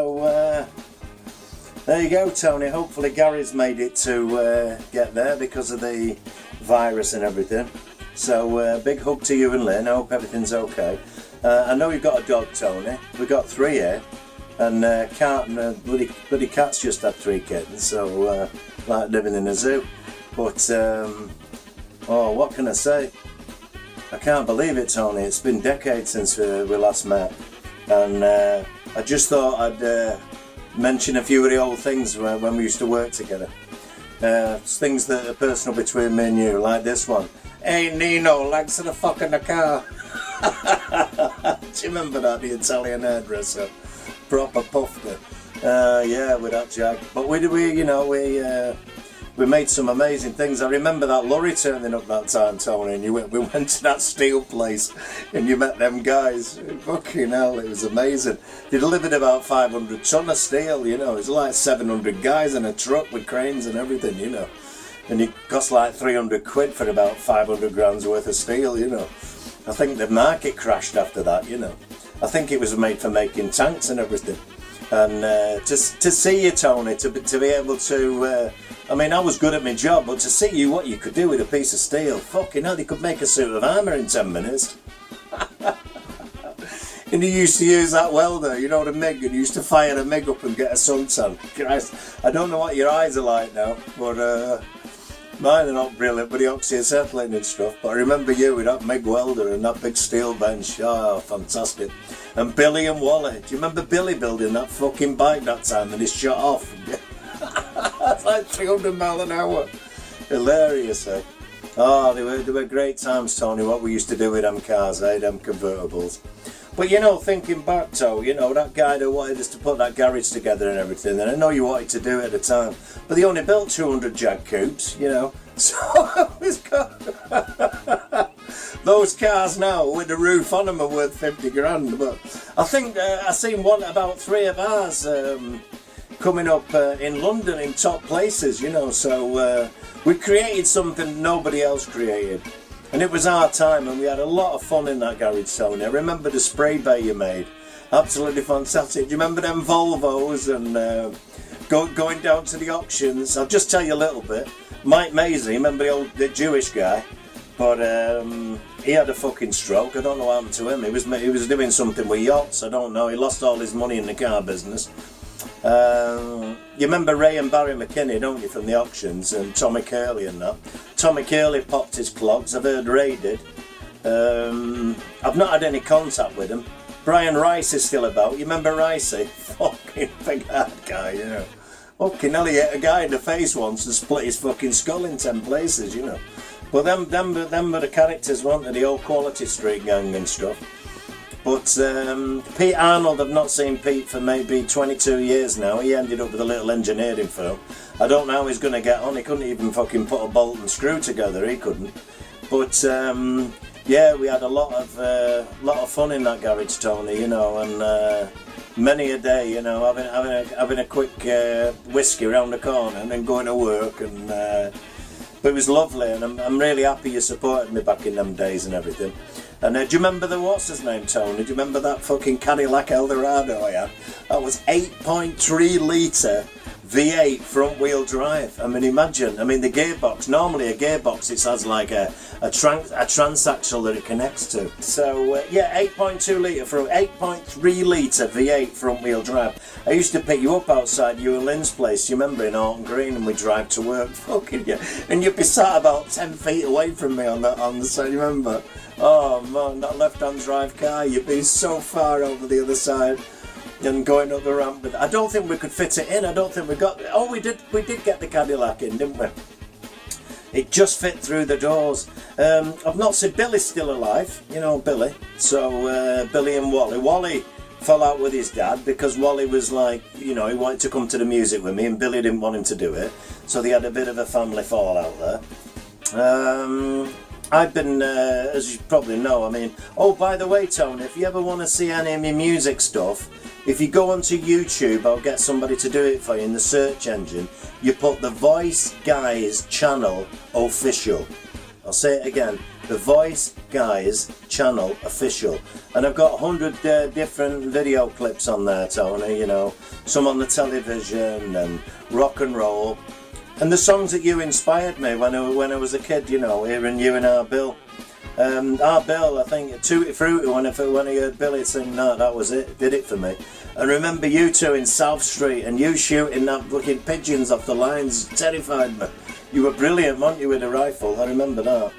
So, there you go, Tony. Hopefully Gary's made it to get there because of the virus and everything. So, big hug to you and Lynn. I hope everything's okay. I know you've got a dog, Tony. We've got 3 here. And Cat and bloody Cat's just had 3 kittens. So, like living in a zoo. But, oh, what can I say? I can't believe it, Tony. It's been decades since we last met. And I just thought I'd mention a few of the old things when we used to work together. Things that are personal between me and you, like this one. Hey Nino, legs in the fucking the car. Do you remember that, the Italian hairdresser? Proper puffed her. Yeah, with that Jack. But we made some amazing things. I remember that lorry turning up that time, Tony, and we went to that steel place and you met them guys. Fucking hell, it was amazing. They delivered about 500 ton of steel, you know. It was like 700 guys in a truck with cranes and everything, you know. And it cost like 300 quid for about 500 grams worth of steel, you know. I think the market crashed after that, you know. I think it was made for making tanks and everything. And to see you, Tony, to be able to... I mean, I was good at my job, but to see you what you could do with a piece of steel, fucking hell, they could make a suit of armour in 10 minutes. And you used to use that welder, you know, the MIG, and you used to fire a MIG up and get a suntan. Christ, I don't know what your eyes are like now, but mine are not brilliant with the oxyacetylene and stuff. But I remember you with that MIG welder and that big steel bench. Oh, fantastic. And Billy and Wally. Do you remember Billy building that fucking bike that time and he shot off? That's like 300 miles an hour. Hilarious, eh? Oh, they were great times, Tony, what we used to do with them cars, eh? Them convertibles. But you know, thinking back, Tony, you know, that guy that wanted us to put that garage together and everything, and I know you wanted to do it at the time, but they only built 200 Jag coupes, you know, so it's got... Those cars now with the roof on them are worth 50 grand, but I think I seen one, about 3 of ours coming up in London in top places, you know, so we created something nobody else created. And it was our time and we had a lot of fun in that garage, Tony. I remember the spray bay you made. Absolutely fantastic. Do you remember them Volvos and going down to the auctions? I'll just tell you a little bit. Mike Maisie, remember the Jewish guy? But he had a fucking stroke. I don't know what happened to him. He was doing something with yachts. I don't know. He lost all his money in the car business. You remember Ray and Barry McKinney, don't you, from the auctions, and Tommy Curley and that. Tommy Curley popped his clogs. I've heard Ray did. I've not had any contact with him. Brian Rice is still about. You remember Ricey? Fucking big hard guy, you know. Fucking hell, he hit a guy in the face once and split his fucking skull in 10 places, you know. But them were the characters, weren't they? The old Quality Street gang and stuff. But Pete Arnold, I've not seen Pete for maybe 22 years now. He ended up with a little engineering firm. I don't know how he's going to get on. He couldn't even fucking put a bolt and screw together. He couldn't. But yeah, we had a lot of fun in that garage, Tony. You know, and many a day, you know, having a quick whiskey around the corner and then going to work and. But it was lovely, and I'm really happy you supported me back in them days and everything. And do you remember what's his name, Tony? Do you remember that fucking Cadillac Eldorado I had? That was 8.3 litre V8 front wheel drive. I mean, imagine. I mean, the gearbox. Normally, a gearbox it has like a transaxle that it connects to. So yeah, 8.2 litre from 8.3 litre V8 front wheel drive. I used to pick you up outside you and Lynn's place. You remember, in Alton Green, and we drive to work. Fucking yeah, and you'd be sat about 10 feet away from me on the side. You remember? Oh man, that left-hand drive car. You'd be so far over the other side. And going up the ramp, but I don't think we could fit it in. I don't think we got. Oh, we did get the Cadillac in, didn't we? It just fit through the doors. I've not seen Billy's still alive. You know Billy. So Billy and Wally. Wally fell out with his dad because Wally was like, you know, he wanted to come to the music with me, and Billy didn't want him to do it. So they had a bit of a family fallout there. I've been, as you probably know, I mean, oh, by the way, Tony, if you ever want to see any of my music stuff, if you go onto YouTube, I'll get somebody to do it for you in the search engine. You put the Voice Guys channel official. I'll say it again. The Voice Guys Channel Official. And I've got 100 different video clips on there, Tony, you know, some on the television and rock and roll. And the songs that you inspired me when I was a kid, you know, hearing you and our Bill. Our Bill, I think, Tutti Frutti, when I heard Billy sing that was it, did it for me. I remember you two in South Street and you shooting that fucking pigeons off the lines, terrified me. You were brilliant, weren't you, with a rifle, I remember that.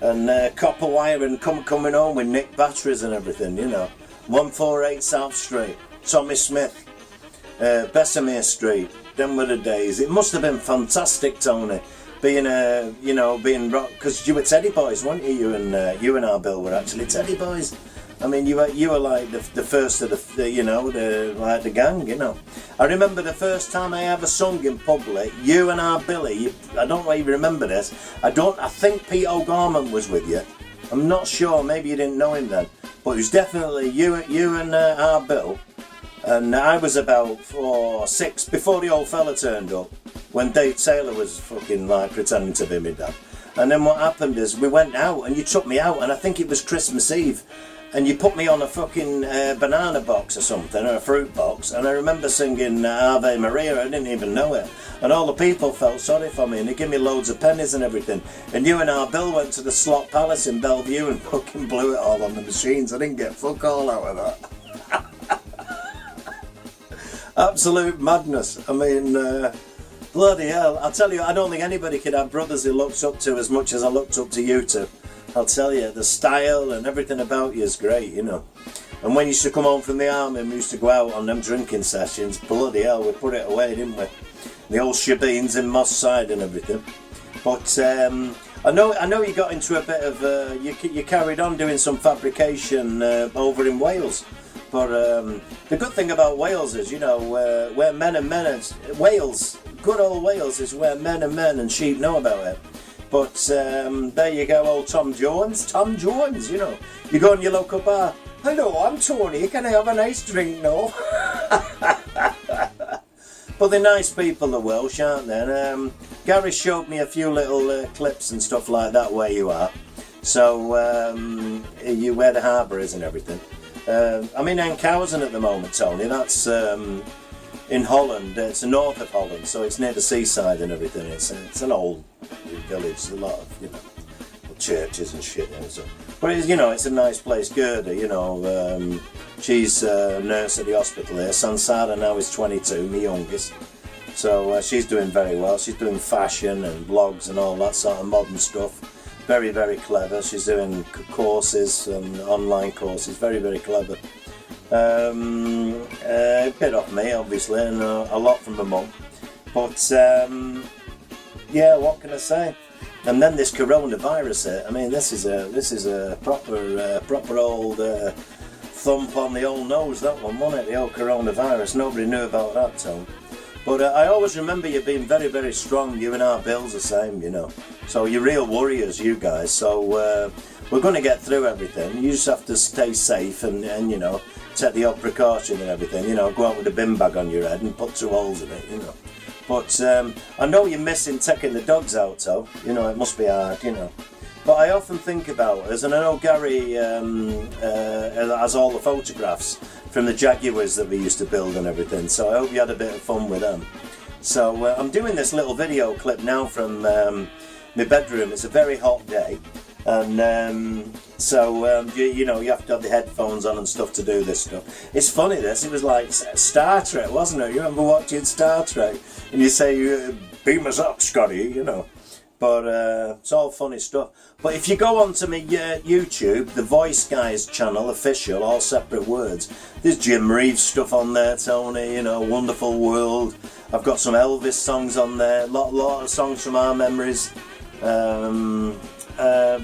And Copper Wire and coming home with Nick batteries and everything, you know. 148 South Street, Tommy Smith, Bessemer Street, them were the days. It must have been fantastic, Tony, being rock, because you were Teddy Boys, weren't you? You and our Bill were actually Teddy Boys. I mean, you were like the first of the gang, you know. I remember the first time I ever sung in public, you and our Billy. I don't know if you remember this. I think Pete O'Gorman was with you. I'm not sure. Maybe you didn't know him then, but it was definitely you and our Bill. And I was about 4 or 6 before the old fella turned up, when Dave Taylor was fucking like pretending to be my dad. And then what happened is we went out and you took me out, and I think it was Christmas Eve, and you put me on a fucking banana box or something, or a fruit box, and I remember singing Ave Maria. I didn't even know it, and all the people felt sorry for me and they gave me loads of pennies and everything. And you and our Bill went to the Slot Palace in Bellevue and fucking blew it all on the machines. I didn't get fuck all out of that. Absolute madness. I mean, bloody hell. I'll tell you, I don't think anybody could have brothers he looks up to as much as I looked up to you two. I'll tell you, the style and everything about you is great, you know. And when you used to come home from the army and we used to go out on them drinking sessions, bloody hell, we put it away, didn't we? The old shebeens in Moss Side and everything. But I know you got into a bit of, you carried on doing some fabrication over in Wales. But the good thing about Wales is, you know, where Wales, good old Wales is where men and sheep know about it. But there you go, old Tom Jones, you know. You go in your local bar, hello, I'm Tony, can I have a nice drink now? But they're nice people, the Welsh, aren't they? And Gary showed me a few little clips and stuff like that where you are. So, you where the harbour is and everything. I'm in Enkhuizen at the moment, Tony. That's in Holland. It's the north of Holland, so it's near the seaside and everything. It's an old village, a lot of, you know, churches and shit. So. But it's, you know, it's a nice place. Gerda, you know, she's a nurse at the hospital here. Sansara now is 22, my youngest. So she's doing very well. She's doing fashion and blogs and all that sort of modern stuff. Very, very clever. She's doing courses and online courses. Very, very clever. A bit off me, obviously, and a lot from my mum. But yeah, what can I say? And then this coronavirus hit. I mean, this is a proper old thump on the old nose. That one, wasn't it? The old coronavirus. Nobody knew about that, Tom. But I always remember you being very, very strong. You and our Bill's the same, you know. So you're real warriors, you guys. So we're going to get through everything. You just have to stay safe and you know, take the odd precaution and everything. You know, go out with a bin bag on your head and put 2 holes in it, you know. But I know you're missing taking the dogs out, though. You know, it must be hard, you know. But I often think about us, and I know Gary has all the photographs from the Jaguars that we used to build and everything, so I hope you had a bit of fun with them. So I'm doing this little video clip now from my bedroom. It's a very hot day, and you know, you have to have the headphones on and stuff to do this stuff. It's funny, this, it was like Star Trek, wasn't it? You remember watching Star Trek, and you say, beam us up, Scotty, you know. But it's all funny stuff. But if you go onto my YouTube, the Voice Guys channel, official, all separate words, there's Jim Reeves stuff on there, Tony, you know, Wonderful World. I've got some Elvis songs on there, lot of songs from our memories,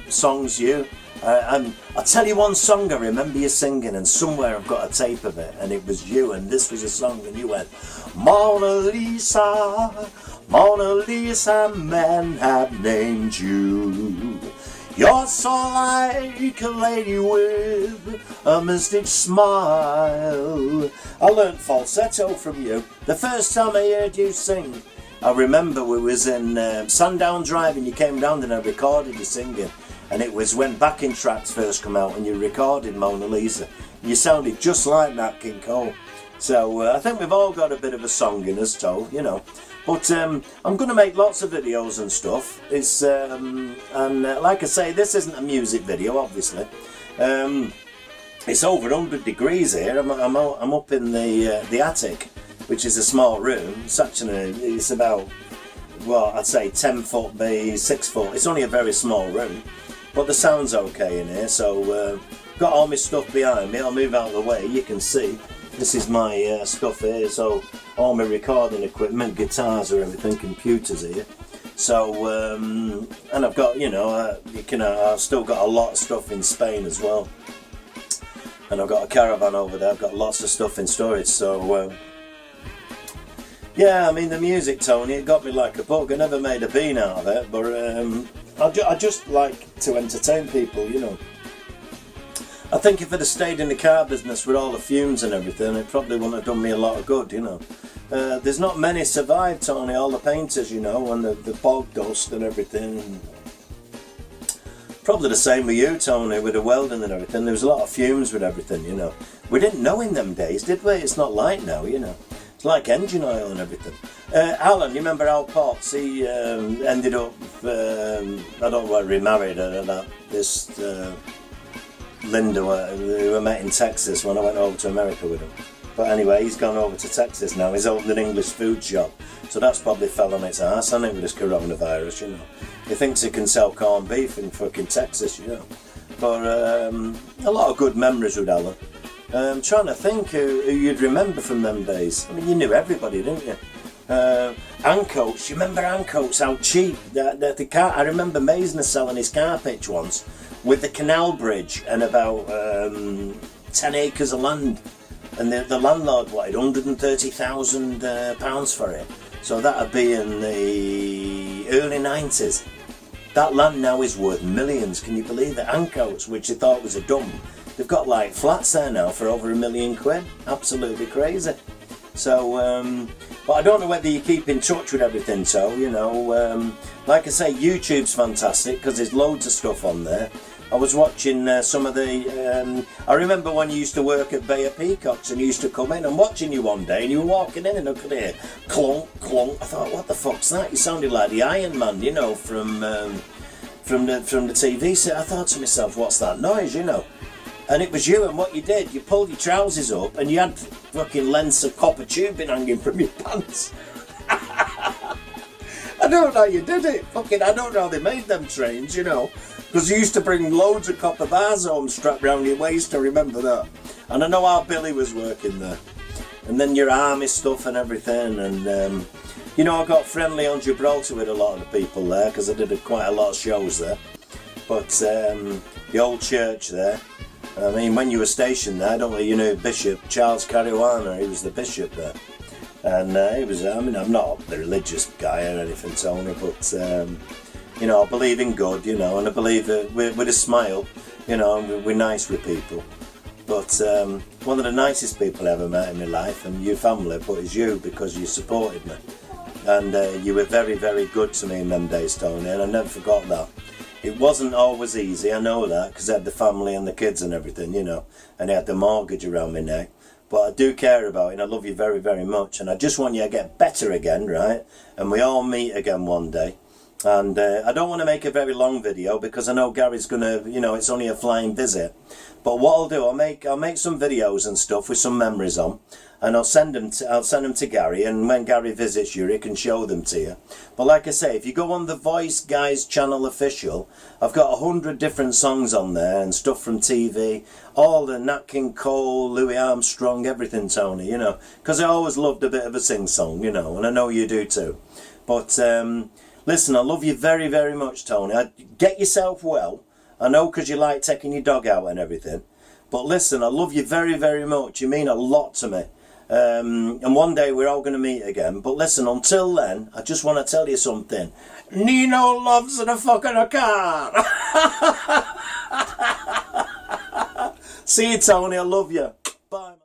songs you. And I'll tell you one song I remember you singing, and somewhere I've got a tape of it, and it was you, and this was a song, and you went, Mona Lisa, Mona Lisa, men have named you. You're so like a lady with a mystic smile. I learnt falsetto from you. The first time I heard you sing, I remember we was in Sundown Drive, and you came down and I recorded you singing. and it was when backing tracks first come out and you recorded Mona Lisa. You sounded just like Nat King Cole. So I think we've all got a bit of a song in us, too, you know. But I'm going to make lots of videos and stuff. Like I say, this isn't a music video, obviously. It's over 100 degrees here. I'm up in the attic, which is a small room. It's about, well, I'd say 10 foot by 6 foot. It's only a very small room, but the sound's okay in here. So got all my stuff behind me. I'll move out of the way. You can see this is my stuff here. So all my recording equipment, guitars or everything, computers here. So and I've got, you know, I've still got a lot of stuff in Spain as well. And I've got a caravan over there. I've got lots of stuff in storage. So yeah, I mean, the music, Tony, it got me like a bug. I never made a bean out of it, but I just like to entertain people, you know. I think if I'd have stayed in the car business with all the fumes and everything, it probably wouldn't have done me a lot of good, you know. There's not many survived, Tony, all the painters, you know, and the bog dust and everything. Probably the same with you, Tony, with the welding and everything. There was a lot of fumes with everything, you know. We didn't know in them days, did we? It's not like now, you know. It's like engine oil and everything. Alan, you remember Al Potts? He ended up, I don't know, remarried this Linda, who I met in Texas when I went over to America with him. But anyway, he's gone over to Texas now. He's opened an English food shop. So that's probably fell on its arse, hasn't it, with this coronavirus, you know. He thinks he can sell corned beef in fucking Texas, you know. But a lot of good memories with Alan. I'm trying to think who you'd remember from them days. I mean, you knew everybody, didn't you? Ancoats, you remember Ancoats, how cheap? The car, I remember Maisner selling his car pitch once with the canal bridge and about 10 acres of land. And the landlord wanted £130,000 for it. So that'd be in the early 90s. That land now is worth millions, can you believe it? Ancoats, which they thought was a dump, they've got like flats there now for over £1 million. Absolutely crazy. So, but I don't know whether you keep in touch with everything, so, you know, like I say, YouTube's fantastic because there's loads of stuff on there. I was watching some of the, I remember when you used to work at Bay of Peacocks and you used to come in and watching you one day and you were walking in and I could hear clunk, clunk. I thought, what the fuck's that? You sounded like the Iron Man, you know, from the TV set. I thought to myself, what's that noise, you know? And it was you, and what you did, you pulled your trousers up and you had fucking lengths of copper tubing hanging from your pants. I don't know how you did it. Fucking, I don't know how they made them trains, you know. Because you used to bring loads of copper bars home strapped round your waist, I remember that. And I know how Billy was working there. And then your army stuff and everything. And, you know, I got friendly on Gibraltar with a lot of the people there because I did quite a lot of shows there. But the old church there, I mean, when you were stationed there, don't you know Bishop Charles Caruana, he was the bishop there. And he was, I mean, I'm not a religious guy or anything, Tony, but... you know, I believe in God, you know, and I believe with a smile, you know, and we're nice with people. But one of the nicest people I ever met in my life, and your family, but it's you because you supported me. And you were very, very good to me in them days, Tony, and I never forgot that. It wasn't always easy, I know that, because I had the family and the kids and everything, you know, and I had the mortgage around my neck. But I do care about you and I love you very, very much. And I just want you to get better again, right? And we all meet again one day. And I don't want to make a very long video because I know Gary's gonna, you know, it's only a flying visit. But what I'll do, I'll make some videos and stuff with some memories on, and I'll send them to Gary. And when Gary visits you, he can show them to you. But like I say, if you go on the Voice Guys channel official, I've got 100 different songs on there and stuff from TV, all the Nat King Cole, Louis Armstrong, everything, Tony. You know, because I always loved a bit of a sing song, you know, and I know you do too. But listen, I love you very, very much, Tony. Get yourself well. I know because you like taking your dog out and everything. But listen, I love you very, very much. You mean a lot to me. And one day we're all going to meet again. But listen, until then, I just want to tell you something. Nino loves the fucking car. See you, Tony. I love you. Bye.